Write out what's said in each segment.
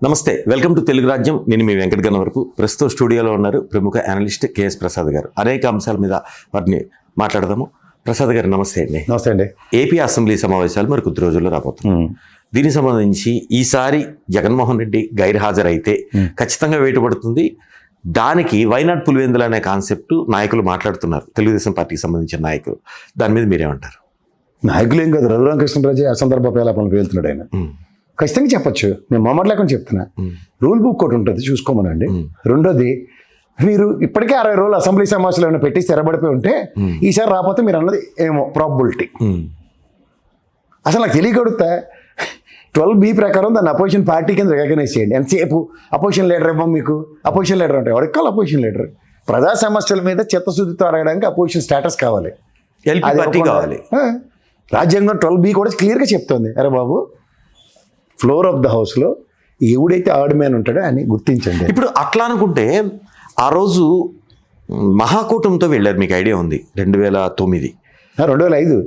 నమస్తే, welcome to Telugu రాజ్యం. నేను మీ వెంకట గన్నవరపు. ప్రస్తుతం స్టూడియోలో ఉన్నారు ప్రముఖ అనలిస్ట్ కేఎస్ ప్రసాద్ గారు. అనేక అంశాల మీద వాటిని మాట్లాడదాము. ప్రసాద్ గారు నమస్తే అండి. నమస్తే అండి. ఏపీ అసెంబ్లీ సమావేశాలు మరి కొద్ది రోజుల్లో రాబోతున్నాయి. దీనికి సంబంధించి ఈసారి జగన్మోహన్ రెడ్డి గైర్హాజరైతే ఖచ్చితంగా వేటుపడుతుంది. దానికి వైనాడ్ పులివెందులు అనే కాన్సెప్ట్ నాయకులు మాట్లాడుతున్నారు, తెలుగుదేశం పార్టీకి సంబంధించిన నాయకులు. దాని మీద మీరేమంటారు? నాయకులు ఏం కాదు, రఘురామకృష్ణరాజు అసందర్భ పేలాపనలు పేలుతున్నాడు ఆయన. ఖచ్చితంగా చెప్పొచ్చు, నేను మొమ్మటి లేకుండా చెప్తున్నా. రూల్ బుక్ ఒకటి ఉంటుంది, చూసుకోమనండి. రెండోది, మీరు ఇప్పటికే 60 రోజులు అసెంబ్లీ సమావేశాలు ఏమైనా పెట్టి స్థిరపడిపోయి ఉంటే ఈసారి రాకపోతే మీరు అన్నది ఏమో ప్రాబబిలిటీ. అసలు నాకు తెలియకడుగుతా 12B ప్రకారం దాన్ని అపోజిషన్ పార్టీ కింద రికగ్నైజ్ చేయండి. ఎంతసేపు అపోజిషన్ లీడర్ ఇవ్వం, మీకు అపోజిషన్ లీడర్ అంటే ఎవరికి కావాలి? అపోజిషన్ లీడర్ ప్రజా సమస్యల మీద చిత్తశుద్ధితో అడగడానికి అపోజిషన్ స్టేటస్ కావాలి, ఎల్పీ పార్టీ కావాలి. రాజ్యాంగం 12B కూడా క్లియర్గా చెప్తోంది, అరే బాబు ఫ్లోర్ ఆఫ్ ద హౌస్లో ఎవడైతే ఆర్డ్ మ్యాన్ ఉంటాడో అని గుర్తించండి. ఇప్పుడు అట్లా అనుకుంటే ఆ రోజు మహాకూటమితో వెళ్ళారు, మీకు ఐడియా ఉంది. 2009 2005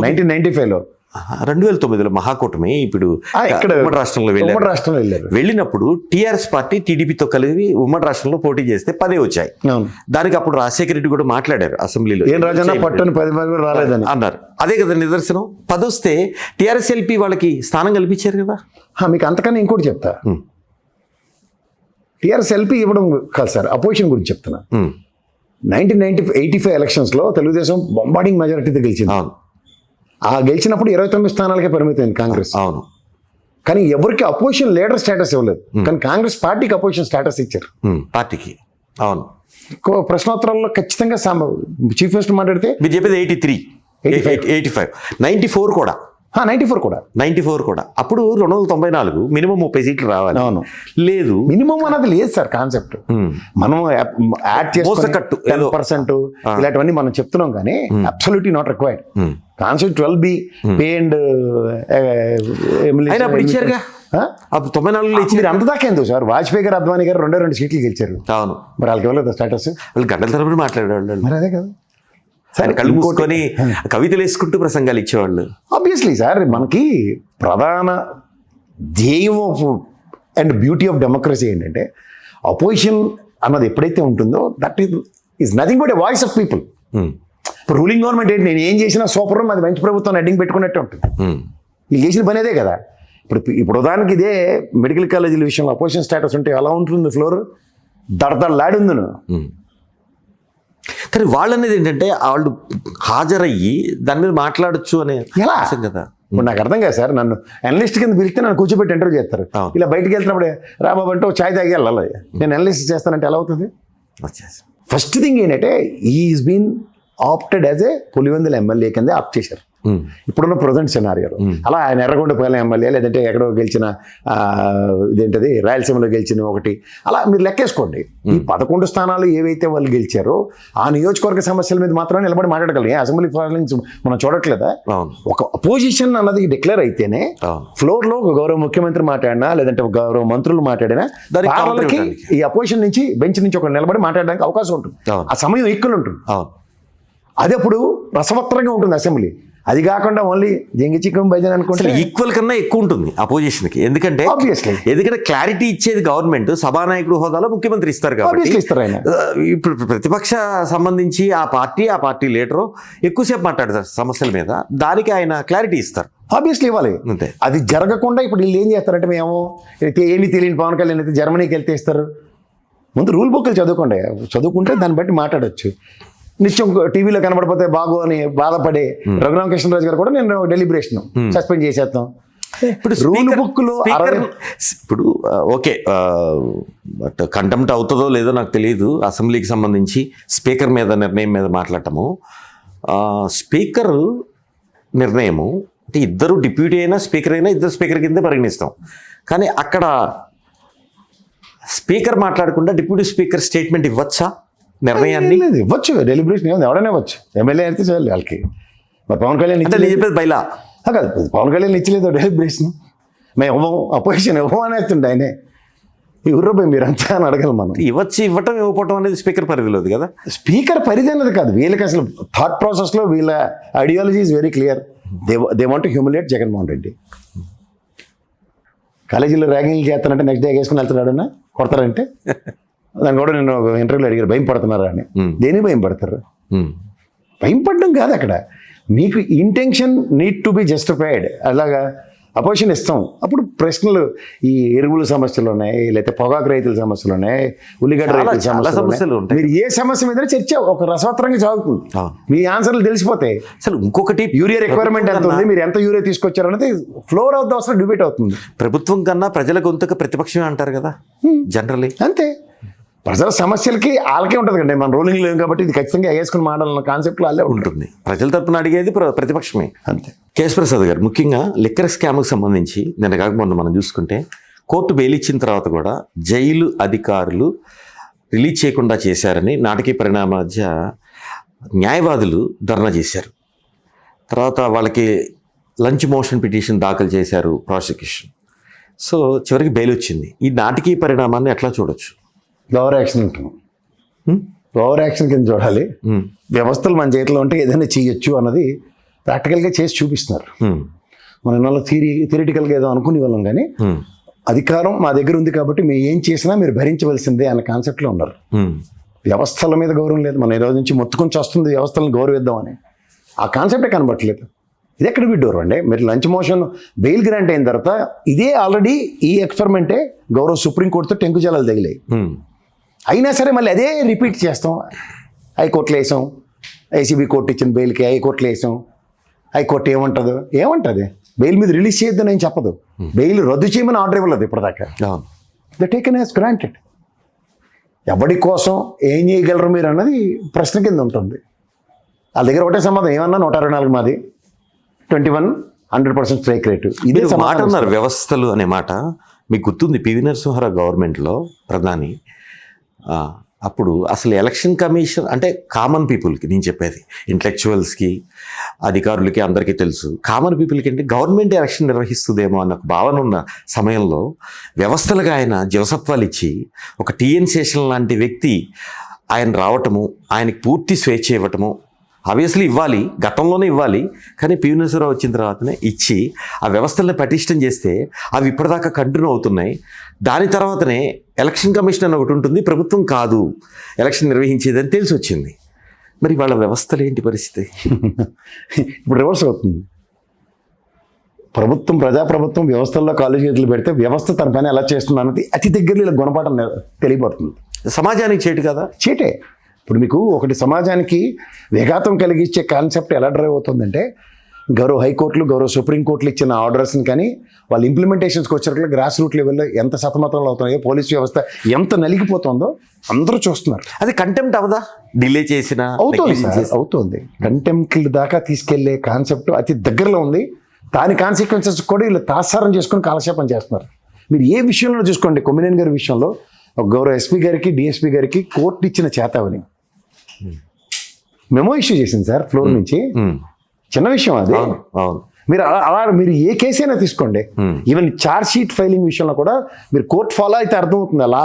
1995లో 2009లో మహాకూటమి. ఇప్పుడు ఇక్కడ ఉమ్మడి రాష్ట్రంలో వెళ్ళారు. వెళ్ళినప్పుడు టీఆర్ఎస్ పార్టీ టీడీపీతో కలిపి ఉమ్మడి రాష్ట్రంలో పోటీ చేస్తే 10 వచ్చాయి. దానికి అప్పుడు రాజశేఖర రెడ్డి కూడా మాట్లాడారు అసెంబ్లీలో, ఏం రాజన్న పట్టుని 10 రాలేదని అన్నారు. అదే కదా నిదర్శనం. 10 వస్తే టీఆర్ఎస్ ఎల్పీ వాళ్ళకి స్థానం కల్పించారు కదా. మీకు అంతకన్నా ఇంకోటి చెప్తా. టీఆర్ఎస్ ఎల్పీ ఇవ్వడం కాదు సార్, అపోజిషన్ గురించి చెప్తున్నా. 1985 ఎలక్షన్స్లో తెలుగుదేశం బొంబార్డింగ్ మెజారిటీతో గెలిచింది. ఆ గెలిచినప్పుడు 29 స్థానాలకే పరిమితమైంది కాంగ్రెస్. అవును. కానీ ఎవరికి అపోజిషన్ లీడర్ స్టేటస్ ఇవ్వలేదు, కానీ కాంగ్రెస్ పార్టీకి అపోజిషన్ స్టేటస్ ఇచ్చారు పార్టీకి. అవును. ప్రశ్నోత్తరాల్లో ఖచ్చితంగా చీఫ్ మినిస్టర్ మాట్లాడితే మీరు చెప్పేది 83, 85, 94 కూడా. 94 కూడా. అప్పుడు 294 మినిమం 30 సీట్లు రావాలి. అవును. లేదు, మినిమం అన్నది లేదు సార్ కాన్సెప్ట్. మనం యాడ్ చేస్తే 10% ఇలాంటివన్నీ మనం చెప్తున్నాం, కానీ absolutely not required. Concept 12B pay and అప్పుడు ఇచ్చారుగా. అప్పుడు 94లో ఇచ్చి మీరు అంత దాకా ఎందుకు సార్? వాజ్పేయి గారు, అద్వానీ గారు 2 సీట్లు గెలిచారు. అవును. మరి వాళ్ళకి ఇవ్వలేదు స్టేటస్. వాళ్ళు గంటల తరబడి మాట్లాడేవాళ్ళు. మరి అదే కదా సరే, కళ్ళు మూసుకొని కవితలు వేసుకుంటూ ప్రసంగాలు ఇచ్చేవాళ్ళు. ఆబ్వియస్లీ సార్, మనకి ప్రధాన ధ్యేయం అండ్ బ్యూటీ ఆఫ్ డెమోక్రసీ ఏంటంటే అపోజిషన్ అన్నది ఎప్పుడైతే ఉంటుందో that is nothing but a voice of people. ఇప్పుడు రూలింగ్ గవర్నమెంట్ ఏంటి, నేను ఏం చేసినా సూపర్, అది మంచి ప్రభుత్వం హెడ్డింగ్ పెట్టుకున్నట్టే ఉంటుంది. వీళ్ళు చేసిన పని అదే కదా. ఇప్పుడు ఉదాహరణకి ఇదే మెడికల్ కాలేజీల విషయంలో అపోజిషన్ స్టేటస్ ఉంటే ఎలా ఉంటుంది? ఫ్లోర్ దడదడలాడింది. కానీ వాళ్ళు అనేది ఏంటంటే వాళ్ళు హాజరయ్యి దాని మీద మాట్లాడచ్చు అనే ఎలా కదా. ఇప్పుడు నాకు అర్థం కాదు సార్, నన్ను అనలిస్ట్ కింద పిలిస్తే నన్ను కూర్చోబెట్టి ఇంటర్వ్యూ చేస్తారు. ఇలా బయటకు వెళ్తున్నప్పుడే రాబాబు అంటే ఛాయ్ తాగి వెళ్ళాలి, నేను అనలిస్ట్ చేస్తానంటే ఎలా అవుతుంది? ఫస్ట్ థింగ్ ఏంటంటే is been opted as a Pulivendula MLA కింద ఆప్ట్ చేశారు ఇప్పుడున్న ప్రజెంట్ సినారియోలో. అలా ఆయన ఎర్రగొండపల్లి ఎమ్మెల్యే, లేదంటే ఎక్కడో గెలిచిన ఇదేంటది రాయలసీమలో గెలిచిన ఒకటి, అలా మీరు లెక్కేసుకోండి. ఈ 11 స్థానాలు ఏవైతే వాళ్ళు గెలిచారో ఆ నియోజకవర్గ సమస్యల మీద మాత్రమే నిలబడి మాట్లాడగలం. అసెంబ్లీ ఫైలింగ్స్ మనం చూడట్లేదా? ఒక అపోజిషన్ అన్నది డిక్లేర్ అయితేనే ఫ్లోర్లో ఒక గౌరవ ముఖ్యమంత్రి మాట్లాడినా, లేదంటే ఒక గౌరవ మంత్రులు మాట్లాడినా వాళ్ళకి ఈ అపోజిషన్ నుంచి బెంచ్ నుంచి ఒక నిలబడి మాట్లాడడానికి అవకాశం ఉంటుంది. ఆ సమయం ఈక్వల్ ఉంటుంది. అది అప్పుడు రసవత్తరంగా ఉంటుంది అసెంబ్లీ. అది కాకుండా ఓన్లీ జంగి చిక్కం భజన అనుకుంటే ఈక్వల్ కన్నా ఎక్కువ ఉంటుంది అపోజిషన్కి. ఎందుకంటే క్లారిటీ ఇచ్చేది గవర్నమెంట్, సభానాయకుడు హోదాలో ముఖ్యమంత్రి ఇస్తారు కాబట్టి ఇస్తారు. ఆయన ఇప్పుడు ప్రతిపక్ష సంబంధించి ఆ పార్టీ లీడరు ఎక్కువసేపు మాట్లాడతారు సమస్యల మీద, దానికి ఆయన క్లారిటీ ఇస్తారు. ఆబ్వియస్లీ ఇవ్వాలి. అంతే. అది జరగకుండా ఇప్పుడు వీళ్ళు ఏం చేస్తారంటే, మేము ఏమీ తెలియని పవన్ కళ్యాణ్ అయితే జర్మనీకి వెళ్తే ఇస్తారు. ముందు రూల్ బుక్లు చదువుకుంటే దాన్ని బట్టి మాట్లాడచ్చు. నిత్యం టీవీలో కనబడిపోతే బాగు అని బాధపడే రఘురామకృష్ణరాజు గారు కూడా నేను డెలిబరేషన్ సస్పెండ్ చేసేస్తాం. ఇప్పుడు రూల్ బుక్లో ఇప్పుడు ఓకే, బట్ కంటెంప్ట్ అవుతుందో లేదో నాకు తెలియదు. అసెంబ్లీకి సంబంధించి స్పీకర్ మీద నిర్ణయం మీద మాట్లాడటము, స్పీకర్ నిర్ణయము అంటే ఇద్దరు డిప్యూటీ అయినా స్పీకర్ అయినా ఇద్దరు స్పీకర్ కిందే పరిగణిస్తాం. కానీ అక్కడ స్పీకర్ మాట్లాడకుండా డిప్యూటీ స్పీకర్ స్టేట్మెంట్ ఇవ్వచ్చా? నిర్ణయాన్ని ఇవ్వచ్చు, డెలిబరేషన్ ఎవడైనా ఇవ్వచ్చు. ఎమ్మెల్యే అయితే చాలు వాళ్ళకి. మరి పవన్ కళ్యాణ్ చెప్పేది బయలా కాదు, పవన్ కళ్యాణ్ ఇచ్చలేదు డెలిబరేషన్. మేము ఇవ్వము, అపోజిషన్ ఇవ్వము అనేస్తుండే ఆయనే. ఎవరు మీరంతా అని అడగలం. మనం ఇవ్వటం ఇవ్వటం అనేది స్పీకర్ పరిధిలోది కదా. స్పీకర్ పరిధి అనేది కాదు, వీళ్ళకి అసలు థాట్ ప్రాసెస్లో వీళ్ళ ideology is very clear. They want to humiliate Jaganmohan Reddy. కాలేజీలో ర్యాగింగ్లు చేస్తానంటే నెక్స్ట్ డే వేసుకుని వెళ్తున్నాడన్నా కొడతారంటే దాన్ని కూడా నేను ఇంటర్వ్యూలో అడిగారు భయం పడుతున్నారా అని. దేని భయం పడతారు? భయం పడడం కాదు అక్కడ, మీకు intention need to be justified. అలాగా అపోజిషన్ ఇస్తాం, అప్పుడు ప్రశ్నలు ఈ ఎరువుల సమస్యలు ఉన్నాయి, లేకపోతే పొగాకు రైతుల సమస్యలు ఉన్నాయి, ఉల్లిగడ్డ రైతుల సమస్యలు ఉంటాయి. మీరు ఏ సమస్య మీద చర్చ ఒక రసవత్తరంగా సాగుతుంది, మీ ఆన్సర్లు తెలిసిపోతాయి. అసలు ఇంకొకటి యూరియా రిక్వైర్మెంట్ ఎంత ఉంది, మీరు ఎంత యూరియా తీసుకొచ్చారు అనేది ఫ్లోర్ ఆఫ్ ద అవసరం డిబేట్ అవుతుంది. ప్రభుత్వం కన్నా ప్రజల గొంతుక ప్రతిపక్షమే అంటారు కదా జనరల్లీ. అంతే, ప్రజల సమస్యలకి వాళ్ళకే ఉంటుంది కండి, మన రూలింగ్ లేవు కాబట్టి ఇది ఖచ్చితంగా వేసుకుని మాట్లాడాలన్న కాన్సెప్ట్ వాళ్ళే ఉంటుంది. ప్రజల తరపున అడిగేది ప్రతిపక్షమే. అంతే. కేఎస్ ప్రసాద్ గారు, ముఖ్యంగా లిక్కర్ స్కామ్కి సంబంధించి నిన్న కాకపోతే మనం చూసుకుంటే కోర్టు బెయిల్ ఇచ్చిన తర్వాత కూడా జైలు అధికారులు రిలీజ్ చేయకుండా చేశారని నాటకీయ పరిణామ మధ్య న్యాయవాదులు ధర్నా చేశారు. తర్వాత వాళ్ళకి లంచ్ మోషన్ పిటిషన్ దాఖలు చేశారు ప్రాసిక్యూషన్. సో చివరికి బెయిల్ వచ్చింది. ఈ నాటకీయ పరిణామాన్ని ఎట్లా చూడొచ్చు? ఓవర్ యాక్షన్ అంటాం, ఓవర్ యాక్షన్ కింద చూడాలి. వ్యవస్థలు మన చేతిలో ఉంటే ఏదైనా చేయొచ్చు అన్నది ప్రాక్టికల్గా చేసి చూపిస్తున్నారు. మన ఇన్నాళ్ళు థియరిటికల్గా ఏదో అనుకునే వాళ్ళం, కానీ అధికారం మా దగ్గర ఉంది కాబట్టి మేము ఏం చేసినా మీరు భరించవలసిందే అన్న కాన్సెప్ట్లో ఉన్నారు. వ్యవస్థల మీద గౌరవం లేదు, మన ఈ రోజు నుంచి మొత్తుకొని వస్తుంది వ్యవస్థలను గౌరవిద్దామని, ఆ కాన్సెప్టే కనబట్టలేదు. ఇది ఎక్కడ విడ్డోరు అండి? మీరు లంచ్ మోషన్ బెయిల్ గ్రాంట్ అయిన తర్వాత ఇదే ఆల్రెడీ ఈ ఎక్స్పెరిమెంటే గౌరవ సుప్రీంకోర్టుతో టెంకు జలాలు తగిలాయి. అయినా సరే మళ్ళీ అదే రిపీట్ చేస్తాం. హైకోర్టులో వేసాం, ఐసీబీ కోర్టు ఇచ్చిన బెయిల్కి హైకోర్టులో వేసాం, హైకోర్టు ఏమంటుంది బెయిల్ మీద రిలీజ్ చేయొద్దని ఏం చెప్పదు, బెయిల్ రద్దు చేయమని ఆర్డర్ ఇవ్వలేదు ఇప్పటిదాకా. The taken as granted. ఎవడి కోసం ఏం చేయగలరు మీరు అన్నది ప్రశ్న కింద ఉంటుంది. వాళ్ళ దగ్గర ఒకటే సమాధానం, ఏమన్నా 124 మాది, 21 100% స్ట్రైక్ రేటు. ఇదే మాట అన్నారు వ్యవస్థలు అనే మాట. మీకు గుర్తుంది పివి నరసింహారావు గవర్నమెంట్లో ప్రధాని, అప్పుడు అసలు ఎలక్షన్ కమిషన్ అంటే కామన్ పీపుల్కి, నేను చెప్పేది ఇంటలెక్చువల్స్కి అధికారులకి అందరికీ తెలుసు, కామన్ పీపుల్కి అంటే గవర్నమెంట్ ఎలక్షన్ నిర్వహిస్తుందేమో అన్న భావన ఉన్న సమయంలో వ్యవస్థలుగా ఆయన జవసత్వాలు ఇచ్చి ఒక టీఎన్ శేషన్ లాంటి వ్యక్తి ఆయన రావటము, ఆయనకి పూర్తి స్వేచ్ఛ ఇవ్వటము, ఆబ్వియస్లీ ఇవ్వాలి, గతంలోనే ఇవ్వాలి, కానీ పివి నరసింహారావు వచ్చిన తర్వాతనే ఇచ్చి ఆ వ్యవస్థలను పటిష్టం చేస్తే అవి ఇప్పటిదాకా కంటిన్యూ అవుతున్నాయి. దాని తర్వాతనే ఎలక్షన్ కమిషన్ అని ఒకటి ఉంటుంది, ప్రభుత్వం కాదు ఎలక్షన్ నిర్వహించేదని తెలిసి వచ్చింది. మరి వాళ్ళ వ్యవస్థలు ఏంటి పరిస్థితి? ఇప్పుడు రివర్స్ అవుతుంది. ప్రభుత్వం, ప్రజాప్రభుత్వం వ్యవస్థల్లో కాలు చేతులు పెడితే వ్యవస్థ తన పని ఎలా చేస్తుంది అన్నది అతి దగ్గరలో ఇలా గుణపాఠం తెలియబడుతుంది. సమాజానికి చేటు కదా, చేటే. ఇప్పుడు మీకు ఒకటి సమాజానికి విఘాతం కలిగించే కాన్సెప్ట్ ఎలా డ్రైవ్ అవుతుందంటే, గౌరవ హైకోర్టులు, గౌరవ సుప్రీంకోర్టులు ఇచ్చిన ఆర్డర్స్ని కానీ వాళ్ళ ఇంప్లిమెంటేషన్స్కి వచ్చేటట్లు గ్రాస్ రూట్ లెవెల్లో ఎంత సతమతలు అవుతున్నాయో, పోలీస్ వ్యవస్థ ఎంత నలిగిపోతుందో అందరూ చూస్తున్నారు. అది కంటెంప్ట్ అవదా? డిలే చేసిన అవుతుంది. కంటెంప్ట్ దాకా తీసుకెళ్లే కాన్సెప్ట్ అతి దగ్గరలో ఉంది. దాని కాన్సిక్వెన్సెస్ కూడా వీళ్ళు తాత్సారం చేసుకుని కాలక్షేపం చేస్తున్నారు. మీరు ఏ విషయంలో చూసుకోండి, కొమ్మినేని గారి విషయంలో గౌరవ ఎస్పీ గారికి, డిఎస్పీ గారికి కోర్టు ఇచ్చిన చేతావని మెమో ఇష్యూ చేసింది సార్ ఫ్లోర్ నుంచి. చిన్న విషయం అది. మీరు అలా మీరు ఏ కేసు అయినా తీసుకోండి, ఈవెన్ ఛార్జ్ షీట్ ఫైలింగ్ విషయంలో కూడా మీరు కోర్ట్ ఫాలో అయితే అర్థమవుతుంది. అలా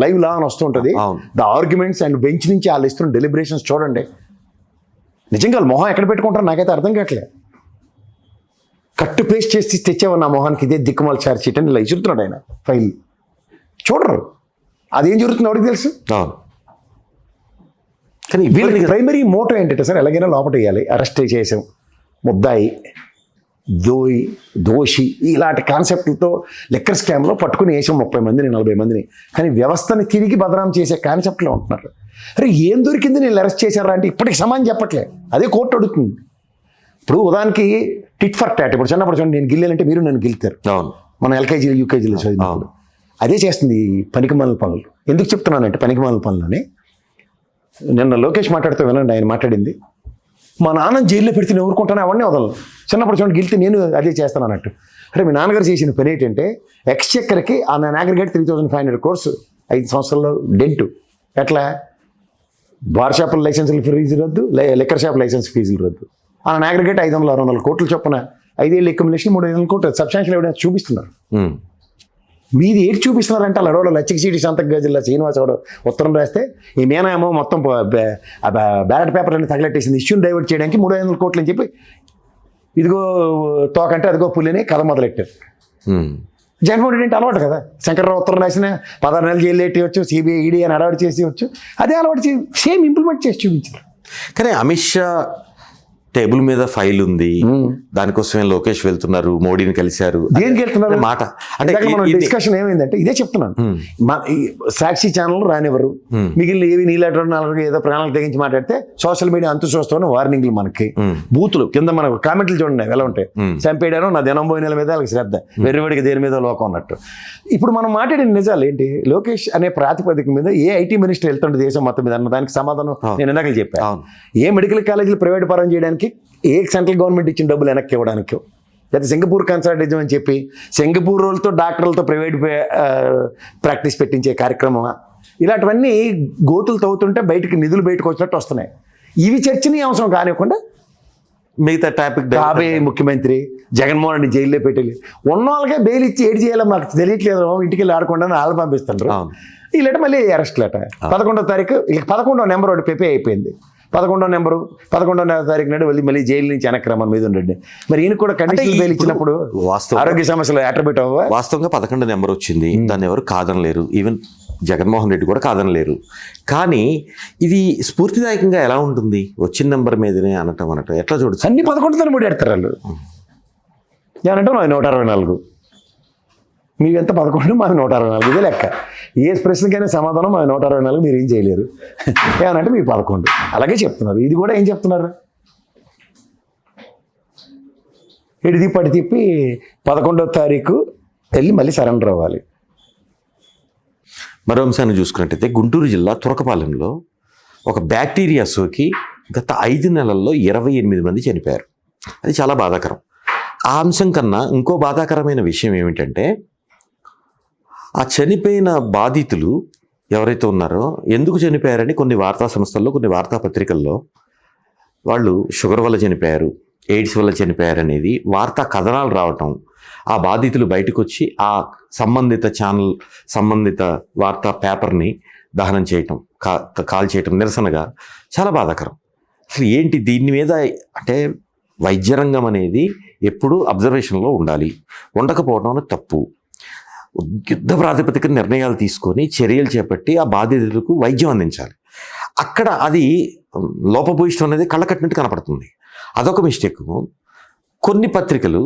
లైవ్ లా అని వస్తుంటుంది, ద ఆర్గ్యుమెంట్స్ అండ్ బెంచ్ నుంచి వాళ్ళు ఇస్తున్న డెలిబరేషన్స్ చూడండి. నిజంగా మొహం ఎక్కడ పెట్టుకుంటారో నాకైతే అర్థం కావట్లేదు. కట్టు పేస్ట్ చేసి తెచ్చావు నా మొహానికి ఇదే దిక్కుమాల ఛార్జ్ షీట్ అని ఇలా ఇసురుతున్నాడు ఆయన ఫైల్. చూడరు అదేం జరుగుతుందో ఎవరికి తెలుసు. కానీ వీళ్ళకి ప్రైమరీ మోటో ఏంటంటే సార్, ఎలాగైనా లోపల వేయాలి, అరెస్ట్ చేసాం, ముద్దాయి, దోషి, ఇలాంటి కాన్సెప్ట్లతో లిక్కర్ స్కామ్లో పట్టుకుని వేసాం 30 మందిని 40 మందిని. కానీ వ్యవస్థని తిరిగి బదనాం చేసే కాన్సెప్ట్లో ఉంటున్నారు. అరే ఏం దొరికింది నేను అరెస్ట్ చేశారా అంటే ఇప్పటికి సమానం చెప్పట్లే, అదే కోర్టు అడుగుతుంది. ఇప్పుడు ఉదాహరణకి టిట్ ఫర్ టాట్. ఇప్పుడు చిన్నప్పుడు చూడండి, నేను గిల్లానంటే మీరు నన్ను గిల్తారు. మనం ఎల్కేజీలు యూకేజీలు చదివినప్పుడు అదే చేస్తుంది పనికిమాలిన పనులు. ఎందుకు చెప్తున్నానంటే పనికిమాలిన పనులని, నిన్న లోకేష్ మాట్లాడుతూ వినండి, ఆయన మాట్లాడింది, మా నాన్న జైల్లో పెడితే నేను ఊరుకుంటాను, అవన్నీ వదలను, చిన్నప్పుడు చూడండి గిల్తే నేను అదే చేస్తాను అన్నట్టు. అరే మీ నాన్నగారు చేసిన పని ఏంటంటే ఎక్స్చెక్కర్కి ఆ నేను అగ్రిగేట్ 3,500 crores 5 సంవత్సరాల్లో డెంటు. ఎట్లా? బార్ షాపుల లైసెన్సుల ఫీజులు రద్దు, లిక్కర్ షాప్ లైసెన్స్ ఫీజులు రద్దు. ఆ అగ్రిగేట్ 500-600 కోట్లు చొప్పున 5 ఏళ్ళు అక్యుములేషన్ 300 కోట్లు సబ్స్టాన్షియల్ ఎవిడెన్స్ చూపిస్తున్నారు. మీది ఏంటి చూపిస్తున్నారంటే అలా అడవడం లచ్చికి సీటీ సంతక గజిల్లా శ్రీనివాస్ అవడం ఉత్తరం రాస్తే ఈ మేనేమో మొత్తం బ్యాలెట్ పేపర్ అని తగలెట్టేసింది, ఇష్యూని డైవర్ట్ చేయడానికి 300 కోట్లు అని చెప్పి ఇదిగో తోకంటే అదిగో పుల్లిని కథ మొదలెట్టారు. జగన్మోహన్ రెడ్డి అంటే అలవాటు కదా, శంకర్రావు ఉత్తరం రాసిన 16 నెలలు జైలు ఎట్టవచ్చు, సిబిఐ ఈడీ అని అలవాటు చేసి వచ్చు, అదే అలవాటు చేసి సేమ్ ఇంప్లిమెంట్ చేసి చూపించారు. కానీ అమిత్ షా టేబుల్ మీద ఫైల్ ఉంది, దానికోసమే లోకేష్ వెళ్తున్నారు, మోడీని కలిశారు, దేనికి వెళ్తున్నారు మాట అంటే డిస్కషన్ ఏమైందంటే ఇదే చెప్తున్నాను. ఈ సాక్షి ఛానల్ రానివ్వరు, మిగిలిన ఏవి నీలాంటి నాలుగు ఏదో ప్రాణాలు తెగించి మాట్లాడితే సోషల్ మీడియా అంతు చూస్తామని వార్నింగ్లు మనకి, బూతులు కింద మనకు కామెంట్లు చూడండి ఎలా ఉంటాయి, చంపేయడాను నా దినం పోయిన మీద వాళ్ళకి శ్రద్ధ, వెర్రివాడికి దేని మీద లోకం అన్నట్టు. ఇప్పుడు మనం మాట్లాడిన నిజాలు ఏంటి, లోకేష్ అనే ప్రాతిపదిక మీద ఏ ఐటీ మినిస్టర్ వెళ్తుండే దేశం మొత్తం మీద అన్న దానికి సమాధానం నేను ఇందాక చెప్పాను. ఏ మెడికల్ కాలేజీలు ప్రైవేట్ పరం చేయడానికి, ఏ సెంట్రల్ గవర్నమెంట్ ఇచ్చిన డబ్బులు వెనక్కి ఇవ్వడానికి, లేదా సింగపూర్ కన్సల్టేషన్ అని చెప్పి సింగపూర్ వాళ్ళతో డాక్టర్లతో ప్రైవేట్ ప్రాక్టీస్ పెట్టించే కార్యక్రమం, ఇలాంటివన్నీ గోతులు తవ్వుతుంటే బయటికి నిధులు బయటకు వచ్చినట్టు వస్తున్నాయి. ఇవి చర్చనీయ అవసరం కానివ్వకుండా మిగతా టాపిక్ రాబోయే ముఖ్యమంత్రి జగన్మోహన్ రెడ్డి జైల్లో పెట్టాలి, ఉన్న వాళ్ళకే బెయిల్ ఇచ్చి ఏడు చేయాలో మాకు తెలియట్లేదు, ఇంటికి వెళ్ళి ఆడకుండా వాళ్ళు పంపిస్తుండ్రు. వీళ్ళట మళ్ళీ అరెస్ట్ లేట 11వ తారీఖు, 11వ నెంబర్ ఒకటి పెపే అయిపోయింది, 11వ తారీఖు నాడు మళ్ళీ జైలు నుంచి వెనక్కి రమ్మని మీద ఉండండి. మరి ఈయన కూడా కండిషనల్ బెయిల్ ఇచ్చినప్పుడు ఆరోగ్య సమస్యలు అట్రబిట్ అవ్వ, వాస్తవంగా 11 నెంబర్ వచ్చింది, దాన్ని ఎవరు కాదనలేరు, ఈవెన్ జగన్మోహన్ రెడ్డి కూడా కాదనలేరు. కానీ ఇది స్ఫూర్తిదాయకంగా ఎలా ఉంటుంది, వచ్చిన నెంబర్ మీదనే అనటం ఎట్లా చూడచ్చు? అన్ని 11తో ముడెడతారు వాళ్ళు. ఏమంటే 164, మీవెంత 11, మాది 164, ఇదే లెక్క. ఏ ప్రశ్నకైనా సమాధానం మాది 164, మీరు ఏం చేయలేరు. ఏమనంటే మీ 11 అలాగే చెప్తున్నారు. ఇది కూడా ఏం చెప్తున్నారు, ఇడిది పడి తిప్పి 11వ తారీఖు వెళ్ళి మళ్ళీ సరెండర్ అవ్వాలి. మరో అంశాన్ని చూసుకున్నట్టయితే గుంటూరు జిల్లా తురకపాలెంలో ఒక బ్యాక్టీరియా సోకి గత 5 నెలల్లో 28 మంది చనిపోయారు. అది చాలా బాధాకరం. ఆ అంశం కన్నా ఇంకో బాధాకరమైన విషయం ఏమిటంటే, ఆ చనిపోయిన బాధితులు ఎవరైతే ఉన్నారో ఎందుకు చనిపోయారని కొన్ని వార్తా సంస్థల్లో, కొన్ని వార్తాపత్రికల్లో వాళ్ళు షుగర్ వల్ల చనిపోయారు, ఎయిడ్స్ వల్ల చనిపోయారు అనేది వార్తా కథనాలు రావటం, ఆ బాధితులు బయటకు వచ్చి ఆ సంబంధిత ఛానల్, సంబంధిత వార్తా పేపర్ని దహనం చేయటం, కాల్ చేయటం నిరసనగా చాలా బాధాకరం. అసలు ఏంటి దీని మీద అంటే వైద్య రంగం అనేది ఎప్పుడూ అబ్జర్వేషన్లో ఉండాలి, ఉండకపోవడం అనేది తప్పు. యుద్ధ ప్రాతిపదిక నిర్ణయాలు తీసుకొని చర్యలు చేపట్టి ఆ బాధితులకు వైద్యం అందించాలి. అక్కడ అది లోపభూయిష్టం అనేది కళ్ళకట్టినట్టు కనపడుతుంది. అదొక మిస్టేక్. కొన్ని పత్రికలు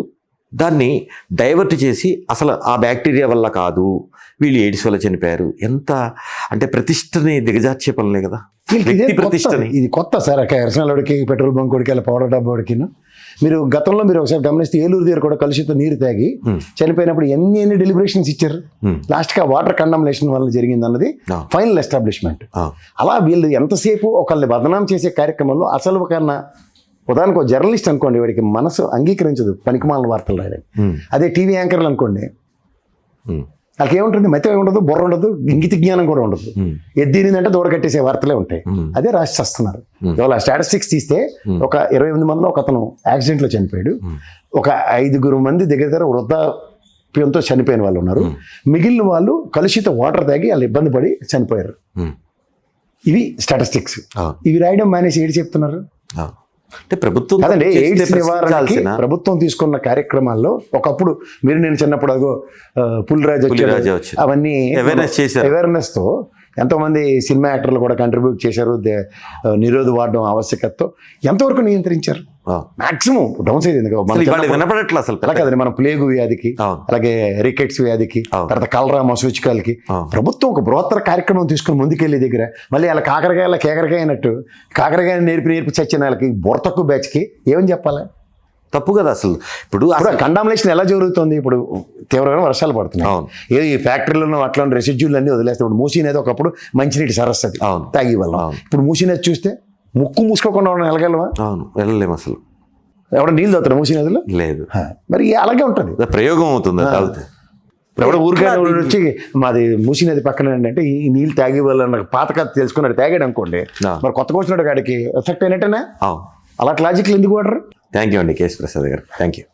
దాన్ని డైవర్ట్ చేసి అసలు ఆ బ్యాక్టీరియా వల్ల కాదు, వీళ్ళు ఎయిడ్స్ వల్ల చనిపోయారు, ఎంత అంటే ప్రతిష్టని దిగజార్చే పనులే కదా, వ్యక్తి ప్రతిష్టని. ఇది కొత్త సార్, ఎరసనలోడికి పెట్రోల్ బంక్ కొడికి అలా పౌడర్ డబ్బాడికి. మీరు గతంలో మీరు ఒకసారి గమనిస్తే ఏలూరు దగ్గర కూడా కలుషిత నీరు తాగి చనిపోయినప్పుడు ఎన్ని డెలిబరేషన్స్ ఇచ్చారు. లాస్ట్గా వాటర్ కండమ్నేషన్ వల్ల జరిగింది అన్నది ఫైనల్ ఎస్టాబ్లిష్మెంట్. అలా వీళ్ళు ఎంతసేపు ఒకళ్ళని బదనాం చేసే కార్యక్రమంలో అసలు కన్నా ఉదాహరణకు జర్నలిస్ట్ అనుకోండి, వాడికి మనసు అంగీకరించదు పనికిమాలిన వార్తలు రాయడానికి. అదే టీవీ యాంకర్లు అనుకోండి, వాళ్ళకి ఏముంటుంది, మతి ఉండదు, బుర్ర ఉండదు, ఇంగిత జ్ఞానం కూడా ఉండదు. ఎద్దినిందంటే దూడ కట్టేసే వార్తలే ఉంటాయి. అదే రాసి చేస్తున్నారు. ఇవాళ స్టాటిస్టిక్స్ తీస్తే ఒక 28 మందిలో ఒక అతను యాక్సిడెంట్లో చనిపోయాడు, ఒక 5 మంది దగ్గర వృద్ధాప్యంతో చనిపోయిన వాళ్ళు ఉన్నారు, మిగిలిన వాళ్ళు కలుషిత వాటర్ తాగి వాళ్ళు ఇబ్బంది పడి చనిపోయారు. ఇవి స్టాటిస్టిక్స్. ఇవి రాయడం మానేసి ఏడు చెప్తున్నారు. అంటే ప్రభుత్వం అదండి ఎయిడ్స్ నివారణకి ప్రభుత్వం తీసుకున్న కార్యక్రమాల్లో ఒకప్పుడు నేను చిన్నప్పుడు అగో పులిరాజు అవన్నీ అవేర్నెస్ తో ఎంతోమంది సినిమా యాక్టర్లు కూడా కంట్రిబ్యూట్ చేశారు. నిరోధ వాడడం ఆవశ్యకతతో ఎంతవరకు నియంత్రించారు, మాక్సిమం డౌన్ సైడ్ వినపడట్లేదు అసలు. అలాగే మన ప్లేగు వ్యాధికి, అలాగే రికెట్స్ వ్యాధికి, తర్వాత కలరా మసూచికాలకి ప్రభుత్వం ఒక బృహత్తర కార్యక్రమం తీసుకుని ముందుకెళ్ళే దగ్గర మళ్ళీ అలా కాకరకాయల కేకరకాయ అయినట్టు కాకరకాయ నేర్పి చచ్చిన వాళ్ళకి బుర్ర తక్కువ బ్యాచ్కి ఏమని చెప్పాలి? తప్పు కదా అసలు. ఇప్పుడు కండామినేషన్ ఎలా జరుగుతుంది? ఇప్పుడు తీవ్రమైన వర్షాలు పడుతున్నాయి, ఏదో ఈ ఫ్యాక్టరీలను అట్లాంటి రెసిడ్యూలు అన్నీ వదిలేస్తే, ఇప్పుడు మూసీ నది ఒకప్పుడు మంచినీటి సరస్వతి తాగి వాళ్ళం, ఇప్పుడు మూసీ నది చూస్తే ముక్కు మూసుకోకుండా వెళ్ళగలవా? వెళ్ళలేము అసలు. ఎవడ నీళ్ళు తాగుతారు మూసీ నదిలో? లేదు. మరి అలాగే ఉంటుంది, ప్రయోగం అవుతుంది. ఎవడో ఊరికే వచ్చి మాది మూసీ నది పక్కన అంటే ఈ నీళ్ళు తాగి వాళ్ళ పాత కథ తెలుసుకున్నాడు తాగాడు అనుకోండి, మరి కొత్తగా వచ్చినాడు కాడికి ఎఫెక్ట్ అయినట్టేనా? అలాంటి లాజిక్లు ఎందుకు వాడరు? థ్యాంక్ యూ అండి కేఎస్ ప్రసాద్ గారు, థ్యాంక్ యూ.